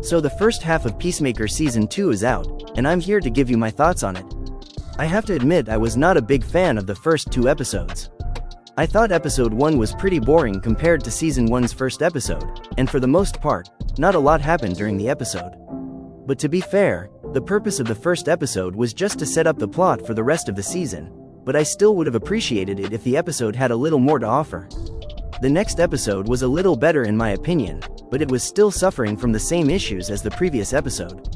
So the first half of Peacemaker Season 2 is out, and I'm here to give you my thoughts on it. I have to admit I was not a big fan of the first 2 episodes. I thought episode 1 was pretty boring compared to Season 1's first episode, and for the most part, not a lot happened during the episode. But to be fair, the purpose of the first episode was just to set up the plot for the rest of the season, but I still would have appreciated it if the episode had a little more to offer. The next episode was a little better in my opinion, but it was still suffering from the same issues as the previous episode.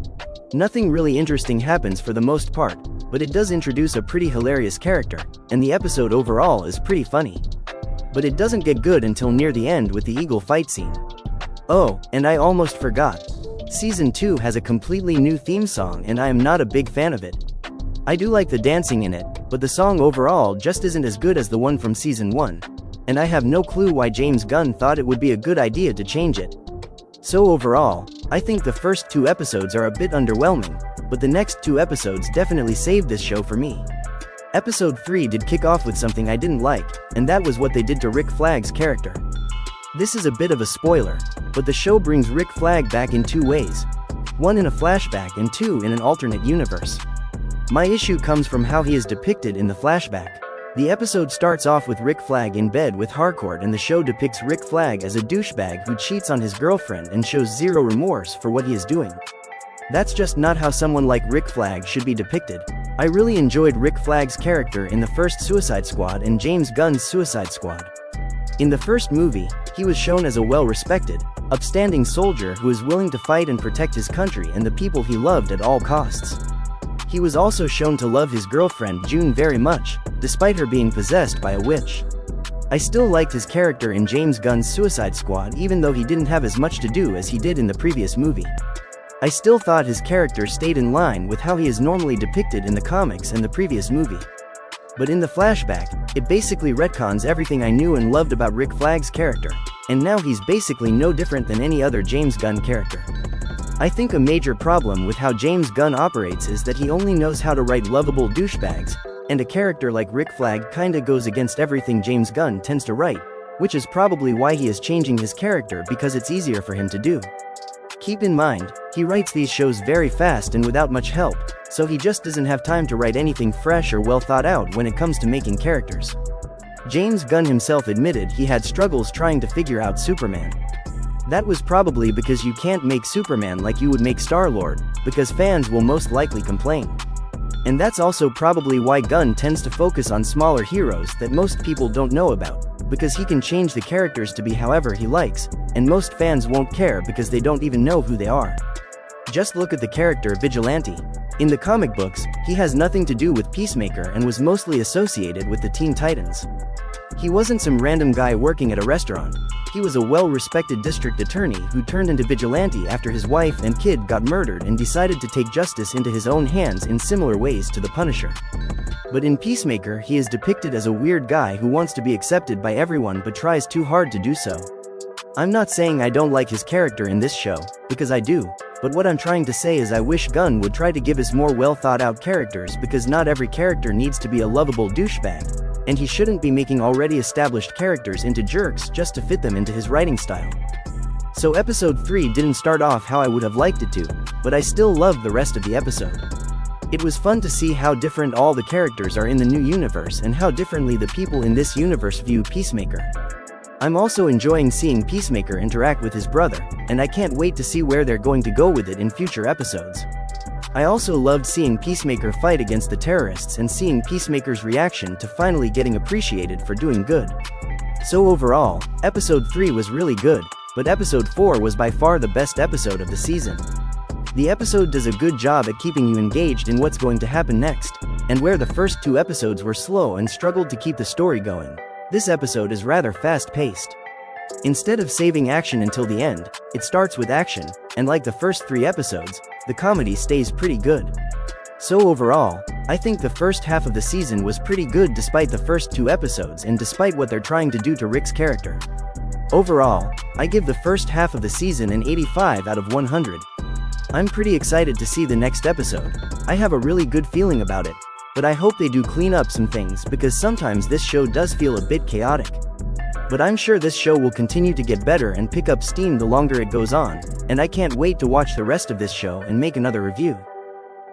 Nothing really interesting happens for the most part, but it does introduce a pretty hilarious character, and the episode overall is pretty funny. But it doesn't get good until near the end with the eagle fight scene. Oh, and I almost forgot. Season 2 has a completely new theme song and I am not a big fan of it. I do like the dancing in it, but the song overall just isn't as good as the one from Season 1. And I have no clue why James Gunn thought it would be a good idea to change it. So overall, I think the first 2 episodes are a bit underwhelming, but the next 2 episodes definitely saved this show for me. Episode 3 did kick off with something I didn't like, and that was what they did to Rick Flagg's character. This is a bit of a spoiler, but the show brings Rick Flag back in 2 ways. 1 in a flashback and 2 in an alternate universe. My issue comes from how he is depicted in the flashback. The episode starts off with Rick Flag in bed with Harcourt and the show depicts Rick Flag as a douchebag who cheats on his girlfriend and shows zero remorse for what he is doing. That's just not how someone like Rick Flag should be depicted. I really enjoyed Rick Flag's character in the first Suicide Squad and James Gunn's Suicide Squad. In the first movie, he was shown as a well-respected, upstanding soldier who is willing to fight and protect his country and the people he loved at all costs. He was also shown to love his girlfriend June very much, despite her being possessed by a witch. I still liked his character in James Gunn's Suicide Squad even though he didn't have as much to do as he did in the previous movie. I still thought his character stayed in line with how he is normally depicted in the comics and the previous movie. But in the flashback, it basically retcons everything I knew and loved about Rick Flag's character, and now he's basically no different than any other James Gunn character. I think a major problem with how James Gunn operates is that he only knows how to write lovable douchebags, and a character like Rick Flag kinda goes against everything James Gunn tends to write, which is probably why he is changing his character because it's easier for him to do. Keep in mind, he writes these shows very fast and without much help, so he just doesn't have time to write anything fresh or well thought out when it comes to making characters. James Gunn himself admitted he had struggles trying to figure out Superman. That was probably because you can't make Superman like you would make Star-Lord, because fans will most likely complain. And that's also probably why Gunn tends to focus on smaller heroes that most people don't know about, because he can change the characters to be however he likes, and most fans won't care because they don't even know who they are. Just look at the character Vigilante. In the comic books, he has nothing to do with Peacemaker and was mostly associated with the Teen Titans. He wasn't some random guy working at a restaurant. He was a well-respected district attorney who turned into vigilante after his wife and kid got murdered and decided to take justice into his own hands in similar ways to the Punisher. But in Peacemaker, he is depicted as a weird guy who wants to be accepted by everyone but tries too hard to do so. I'm not saying I don't like his character in this show, because I do, but what I'm trying to say is I wish Gunn would try to give us more well-thought-out characters because not every character needs to be a lovable douchebag. And he shouldn't be making already established characters into jerks just to fit them into his writing style. So episode 3 didn't start off how I would have liked it to, but I still loved the rest of the episode. It was fun to see how different all the characters are in the new universe and how differently the people in this universe view Peacemaker. I'm also enjoying seeing Peacemaker interact with his brother, and I can't wait to see where they're going to go with it in future episodes. I also loved seeing Peacemaker fight against the terrorists and seeing Peacemaker's reaction to finally getting appreciated for doing good. So overall, episode 3 was really good, but episode 4 was by far the best episode of the season. The episode does a good job at keeping you engaged in what's going to happen next, and where the first 2 episodes were slow and struggled to keep the story going, this episode is rather fast-paced. Instead of saving action until the end, it starts with action, and like the first 3 episodes, the comedy stays pretty good. So overall, I think the first half of the season was pretty good despite the first 2 episodes and despite what they're trying to do to Rick's character. Overall, I give the first half of the season an 85 out of 100. I'm pretty excited to see the next episode. I have a really good feeling about it, but I hope they do clean up some things because sometimes this show does feel a bit chaotic. But I'm sure this show will continue to get better and pick up steam the longer it goes on, and I can't wait to watch the rest of this show and make another review.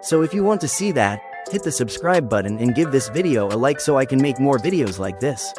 So if you want to see that, hit the subscribe button and give this video a like so I can make more videos like this.